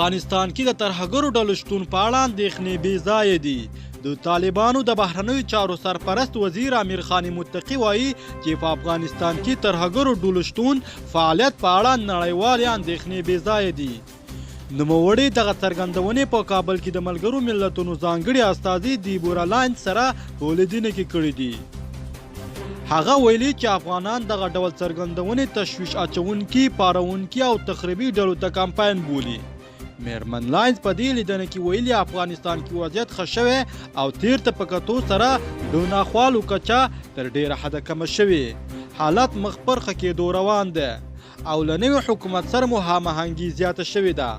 افغانستان کې د ترهګرو ډلو شتون په اړه اندېښنې بې ځایه دي. د طالبانو د بهرنیو چارو سرپرست وزیر امیر خان متقي وایي چې په افغانستان کې ترهګرو ډلو شتون فعالیت په اړه نړیوالې اندېښنې بې ځایه دي. نوموړي دغه څرګندونې په کابل کې د ملګرو ملتونو ځانګړي استازي دیبورا لاینز سره په لیدنه کې کړي دي. هغه ویلي چې افغانان دغه ډول څرګندونې تشویش اچونکي، پارونکي او تخریبي ډلو ته کمپاین بولي. میرمن لاینز په دې لیدنه کې ویلي افغانستان کې وضعیت ښه شوی او تیر ته په کتو سره د ناخوالو کچه تر ډیره حده کمه شوې. حالت مخ پر ښه کېدو روان ده او له نوي حکومت سره مو هماهنګي زیاته شوې ده.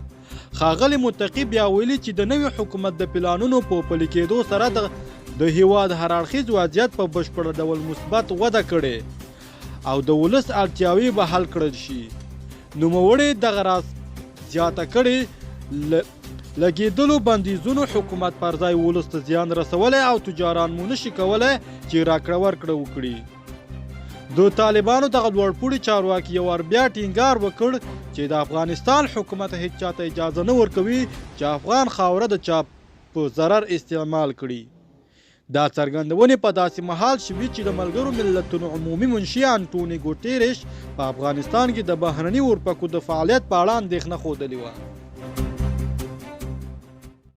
ښاغلي متقي بیا ویلي چې د نوي حکومت د پلانونو په پلي کېدو سره د هیواد هر اړخیز وضعیت په بشپړ ډول مثبت وده کړې او د ولس اړتیاوې به حل کړل شي. نوموړي دغه راز زیاته کړې لګېدلو بندیزونو حکومت پر ځای ولس ته زیان رسولی او تجاران مو نشي کولی چې راکړه ورکړه وکړي. د طالبانو دغه لوړپوړي چارواکي یو وار بیا ټینګار وکړ چې د افغانستان حکومت هیڅ چاته اجازه نه ورکوي چې افغان خاوره د چا په ضرر استعمال کړي. دا څرګندونې په داسې مهال شوي چې د ملګرو ملتونو عمومي منشي انټوني ګوټیرش په افغانستان کې د بهرني اورپکو د فعالیت په اړه اندېښنه ښودلې وه.